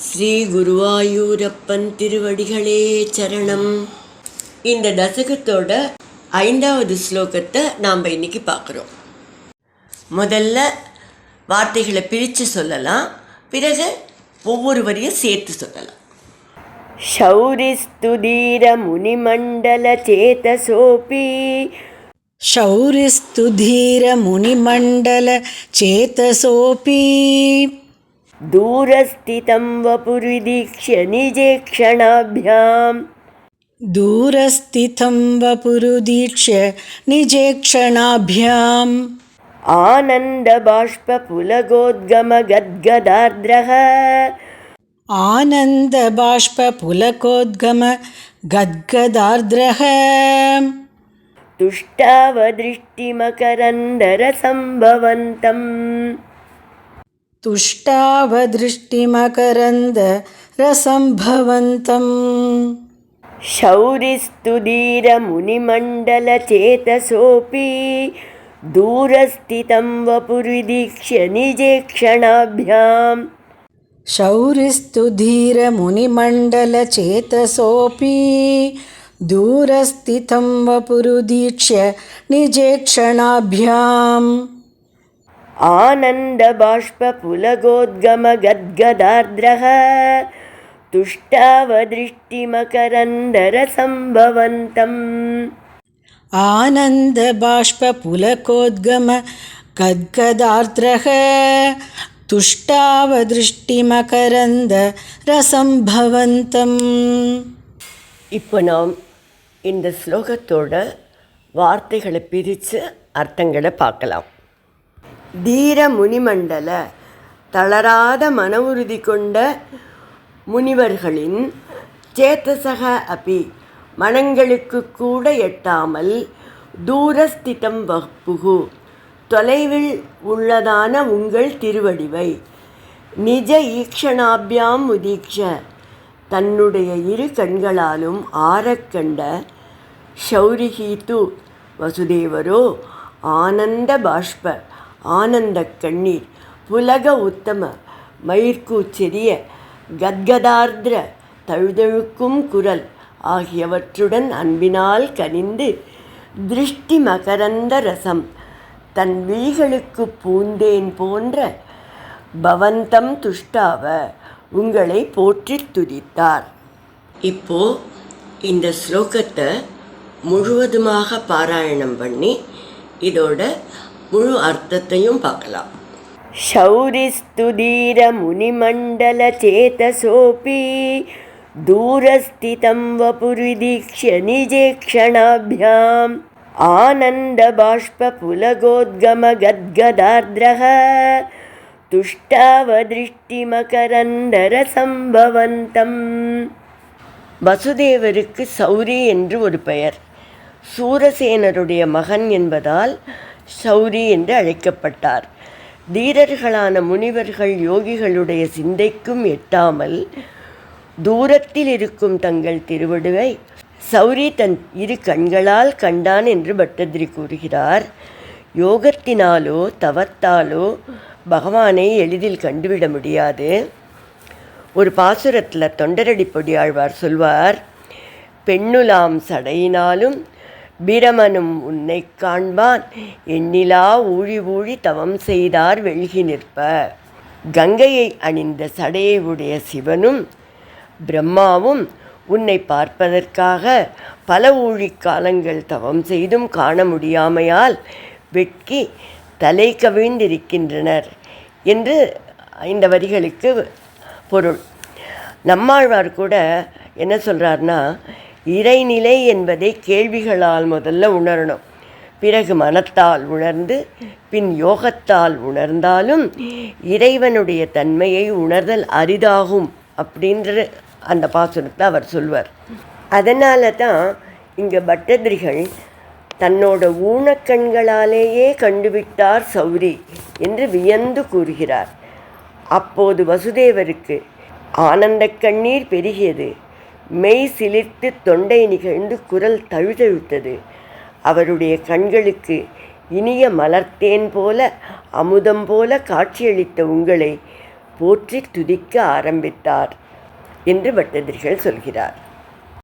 ஸ்ரீ குருவாயூரப்பன் திருவடிகளே சரணம். இந்த தசகத்தோட 5வது ஸ்லோகத்தை நாம் இன்னைக்கு பார்க்குறோம். முதல்ல வார்த்தைகளை பிரித்து சொல்லலாம், பிறகு ஒவ்வொரு வரியும் சேர்த்து சொல்லலாம். शौरिस्तुदीर मुनिमण्डल चेतसोऽपि शौरिस्तुधीर मुनिमण्डल चेतसोऽपि दूरस्थितं वपुर्विदीक्ष्य निजेक्षणाभ्याम् दूरस्थितं वपुरुदीक्ष्य निजेक्षणाभ्याम् आनन्दबाष्पपुलकोद्गमगद्गदार्द्रः आनन्दबाष्पपुलकोद्गम गद्गदार्द्रः तुष्टावदृष्टिमकरन्दरसम्भवन्तम् तुष्टावदृष्टिमकरन्दरसम्भवन्तम् शौरिस्तुदीर मुनिमण्डल चेतसोऽपि दूरस्थितं वपुर्विदीक्ष्य निजेक्षणाभ्याम् शौरिस्तुधीर मुनिमण्डल चेतसोऽपि दूरस्थितं वपुरुदीक्ष्य निजेक्षणाभ्याम् आनन्दबाष्पपुलकोद्गमगद्गदार्द्रः तुष्टावदृष्टिमकरन्दरसम्भवन्तम् आनन्दबाष्पपुलकोद्गम गद्गदार्द्रः तुष्टावदृष्टिमकरन्दरसम्भवन्तम्. இப்போ நாம் இந்த ஸ்லோகத்தோட வார்த்தைகளை பிரித்து அர்த்தங்களை பார்க்கலாம். தீர முனிமண்டல, தளராத மன உறுதி கொண்ட முனிவர்களின், சேத்தசக அபி, மனங்களுக்கு கூட எட்டாமல், தூரஸ்திதம் வப்புகு, தொலைவில் உள்ளதான உங்கள் திருவடிவை, நிஜ ஈக்ஷணாபியாம் உதீக்ஷ, தன்னுடைய இரு கண்களாலும் ஆரக்கண்ட, ஷௌரிஹீத்து, வசுதேவரோ, ஆனந்த பாஷ்ப, ஆனந்த கண்ணீர், புலக உத்தம, மயிர்கூச்செறிய, கத்கதார்திர, தழுதழுக்கும் குரல் ஆகியவற்றுடன் அன்பினால் கனிந்து, திருஷ்டி மகரந்த ரசம், தன் விழிகளுக்கு பூந்தேன் போன்ற, பவந்தம் துஷ்டாவ, உங்களை போற்றி துதித்தார். இப்போ இந்த ஸ்லோகத்தை முழுவதுமாக பாராயணம் பண்ணி இதோட முழு அர்த்தத்தையும் பார்க்கலாம். शौरिस्तुदीर मुनिमण्डल चेतसोऽपि दूरस्थितं वपुर्विदीक्ष्य निजेक्षणाभ्याम् आनन्दबाष्पपुलकोद्गमगद्गदार्द्रः तुष्टावदृष्टिमकरन्दरसम्भवन्तम्. வசுதேவருக்கு சௌரி என்று ஒரு பெயர். சூரசேனருடைய மகன் என்பதால் சௌரி என்று அழைக்கப்பட்டார். தீரர்களான முனிவர்கள் யோகிகளுடைய சிந்தைக்கும் எட்டாமல் தூரத்தில் இருக்கும் தங்கள் திருவடுவை சௌரி தன் இரு கண்களால் கண்டான் என்று பட்டதிரி கூறுகிறார். யோகத்தினாலோ தவத்தாலோ பகவானை எளிதில் கண்டுவிட முடியாது. ஒரு பாசுரத்தில் தொண்டரடி பொடியாழ்வார் சொல்வார், பெண்ணுலாம் சடையினாலும் பிரமனும் உன்னை காண்பான், எண்ணிலா ஊழி ஊழி தவம் செய்தார் வெள்கி நிற்ப. கங்கையை அணிந்த சடையை உடைய சிவனும் பிரம்மாவும் உன்னை பார்ப்பதற்காக பல ஊழிக்காலங்கள் தவம் செய்தும் காண முடியாமையால் வெட்கி தலை கவிழ்ந்திருக்கின்றனர் என்று இந்த வரிகளுக்கு பொருள். நம்மாழ்வார் கூட என்ன சொல்கிறார்னா, இறைநிலை என்பதை கேள்விகளால் முதல்ல உணரணும், பிறகு மனத்தால் உணர்ந்து பின் யோகத்தால் உணர்ந்தாலும் இறைவனுடைய தன்மையை உணர்தல் அரிதாகும் அப்படின்ற அந்த பாசுரத்தை அவர் சொல்வார். அதனால தான் இங்கே பட்டதிரிகள் தன்னோட ஊனக்கண்களாலேயே கண்டுவிட்டார் சௌரி என்று வியந்து கூறுகிறார். அப்போது வசுதேவருக்கு ஆனந்த கண்ணீர் பெருகியது, மெய் சிலிர்த்து தொண்டை நிகழ்ந்து குரல் தழுதழுத்தது. அவருடைய கண்களுக்கு இனிய மலர்த்தேன் போல அமுதம் போல காட்சியளித்த உங்களை போற்றி துதிக்க ஆரம்பித்தார் என்று பட்டதிரிகள் சொல்கிறார்.